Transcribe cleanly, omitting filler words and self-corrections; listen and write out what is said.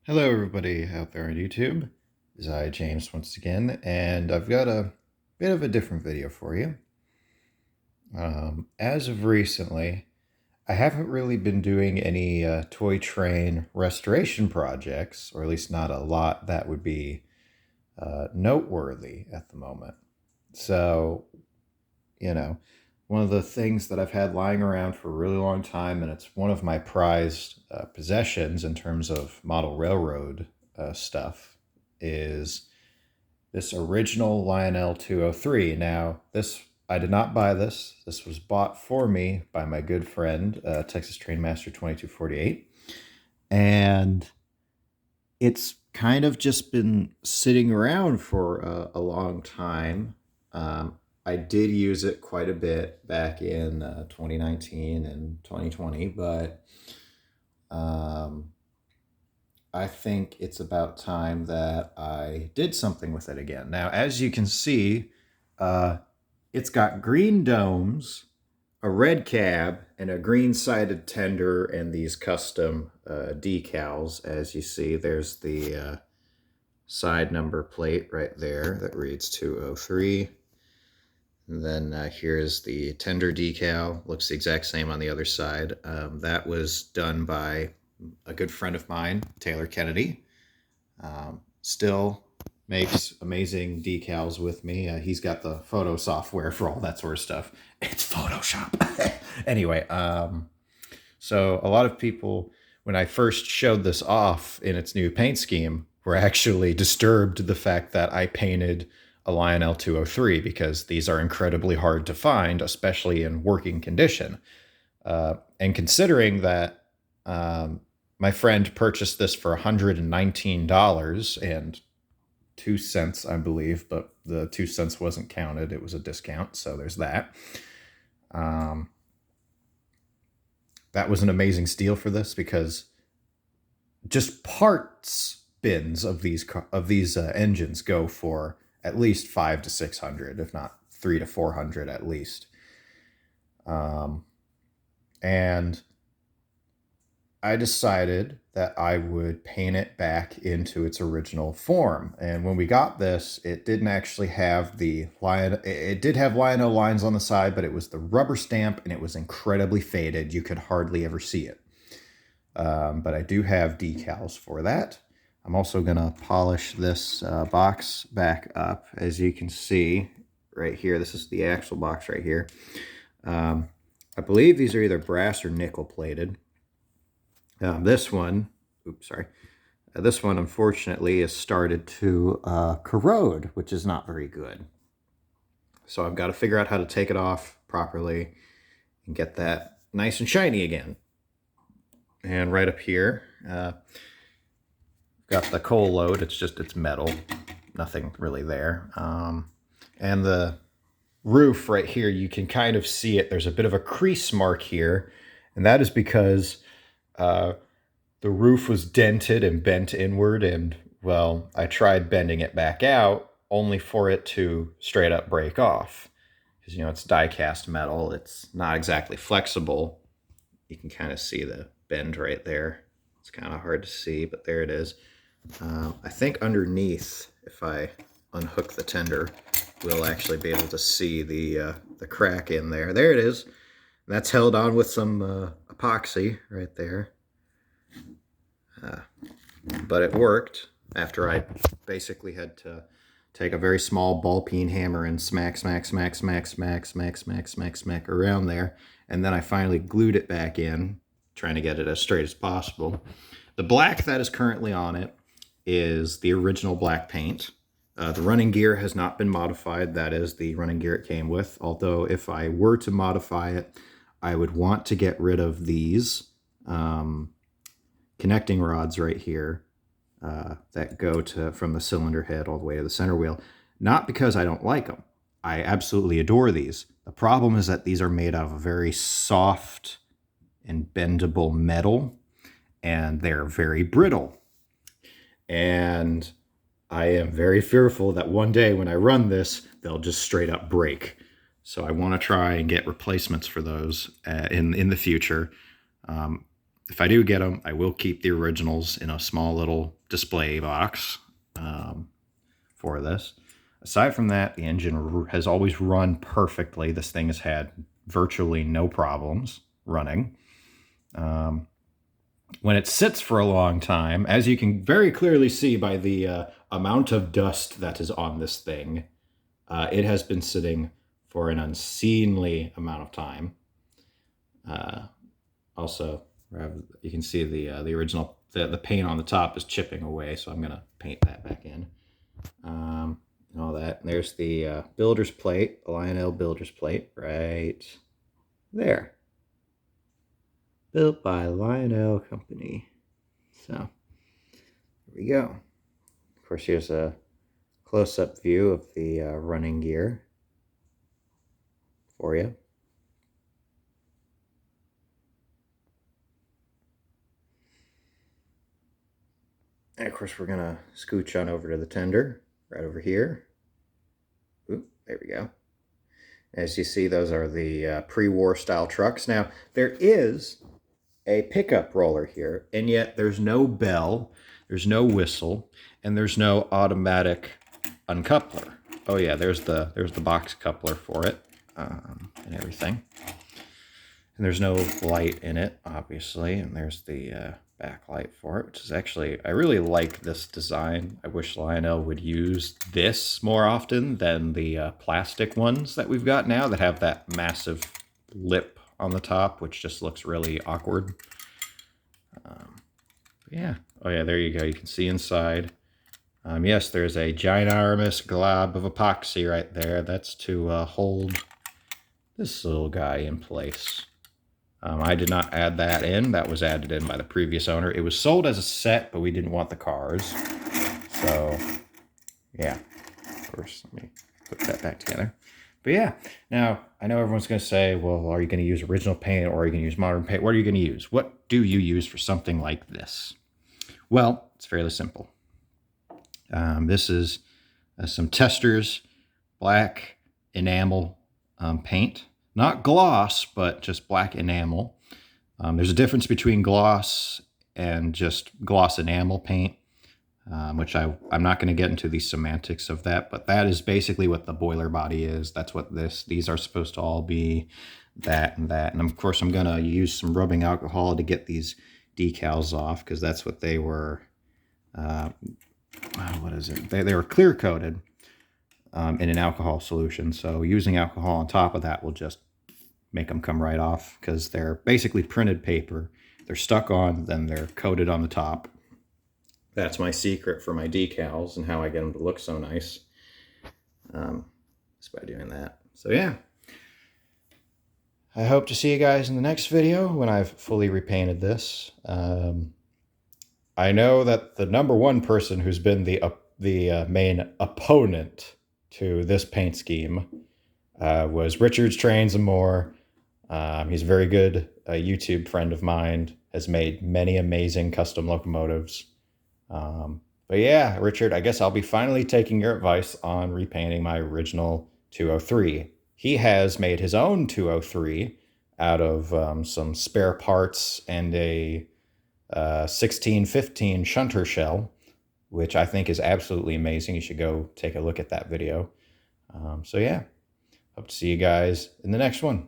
Hello everybody out there on YouTube. This is James once again, and I've got a bit of a different video for you. As of recently, I haven't really been doing any toy train restoration projects, or at least not a lot that would be noteworthy at the moment. So, you know, one of the things that I've had lying around for a really long time, and it's one of my prized possessions in terms of model railroad stuff, is this original Lionel 203. Now, this I did not buy this. This was bought for me by my good friend, Texas Trainmaster 2248. And it's kind of just been sitting around for a long time. I did use it quite a bit back in 2019 and 2020, but I think it's about time that I did something with it again. Now, as you can see, it's got green domes, a red cab, and a green-sided tender, and these custom decals. As you see, there's the side number plate right there that reads 203. And then here's the tender decal. Looks the exact same on the other side. That was done by a good friend of mine, Taylor Kennedy. Still makes amazing decals with me. He's got the photo software for all that sort of stuff. It's Photoshop. Anyway, so a lot of people, when I first showed this off in its new paint scheme, were actually disturbed the fact that I painted a Lionel 203 because these are incredibly hard to find, especially in working condition. And considering that my friend purchased this for $119.02, I believe, but the 2 cents wasn't counted. It was a discount, so there's that. That was an amazing steal for this because just parts bins of these engines go for at least 500 to 600, if not 300 to 400 at least. And I decided that I would paint it back into its original form. And when we got this, it didn't actually have the Lion. It did have Lionel lines on the side, but it was the rubber stamp and it was incredibly faded. You could hardly ever see it. But I do have decals for that. I'm also going to polish this box back up. As you can see right here, this is the actual box right here. I believe these are either brass or nickel plated. This one, this one unfortunately has started to corrode, which is not very good. So I've got to figure out how to take it off properly and get that nice and shiny again. And right up here, got the coal load. It's metal, nothing really there. And the roof right here, you can kind of see it. There's a bit of a crease mark here, and that is because the roof was dented and bent inward, and well, I tried bending it back out only for it to straight up break off. Because, you know, it's die cast metal. It's not exactly flexible. You can kind of see the bend right there. It's kind of hard to see, but there it is. I think underneath, if I unhook the tender, we'll actually be able to see the crack in there. There it is. That's held on with some epoxy right there. But it worked after I basically had to take a very small ball peen hammer and smack around there. And then I finally glued it back in, trying to get it as straight as possible. The black that is currently on it is the original black paint. The running gear has not been modified. That is the running gear it came with. Although if I were to modify it, I would want to get rid of these connecting rods right here that go from the cylinder head all the way to the center wheel. Not because I don't like them. I absolutely adore these. The problem is that these are made out of a very soft and bendable metal, and they're very brittle. And I am very fearful that one day when I run this, they'll just straight up break. So I want to try and get replacements for those in the future. if I do get them, I will keep the originals in a small little display box for this. Aside from that, the engine has always run perfectly. This thing has had virtually no problems running. When it sits for a long time, as you can very clearly see by the amount of dust that is on this thing, it has been sitting for an unseemly amount of time. Also, you can see the original, the paint on the top is chipping away, so I'm going to paint that back in. And all that. And there's the builder's plate, the Lionel builder's plate, right there. Built by Lionel Company. So, there we go. Of course, here's a close-up view of the running gear for you. And of course, we're going to scooch on over to the tender, right over here. Ooh, there we go. As you see, those are the pre-war style trucks. Now, there is a pickup roller here, and yet there's no bell, there's no whistle, and there's no automatic uncoupler. Oh yeah, there's the box coupler for it, and everything. And there's no light in it, obviously, and there's the backlight for it, which is actually, I really like this design. I wish Lionel would use this more often than the plastic ones that we've got now that have that massive lip on the top, which just looks really awkward. Yeah. Oh yeah, there you go. You can see inside. Yes, there's a ginormous glob of epoxy right there. That's to hold this little guy in place. I did not add that in. That was added in by the previous owner. It was sold as a set, but we didn't want the cars. So, yeah. Of course, let me put that back together. But yeah, now, I know everyone's going to say, well, are you going to use original paint or are you going to use modern paint? What are you going to use? What do you use for something like this? Well, it's fairly simple. This is some Testors black enamel paint. Not gloss, but just black enamel. There's a difference between gloss and just gloss enamel paint, which I'm not going to get into the semantics of that, but that is basically what the boiler body is. That's what these are supposed to all be, that and that. And of course, I'm going to use some rubbing alcohol to get these decals off, because that's what they were, what is it? They were clear coated in an alcohol solution. So using alcohol on top of that will just make them come right off, because they're basically printed paper. They're stuck on, then they're coated on the top. That's my secret for my decals and how I get them to look so nice. Just by doing that. So yeah. I hope to see you guys in the next video when I've fully repainted this. I know that the #1 person who's been the main opponent to this paint scheme was Richard's Trains and More. He's a very good YouTube friend of mine, has made many amazing custom locomotives. But yeah, Richard, I guess I'll be finally taking your advice on repainting my original 203. He has made his own 203 out of some spare parts and a 1615 shunter shell, which I think is absolutely amazing. You should go take a look at that video. So yeah, hope to see you guys in the next one.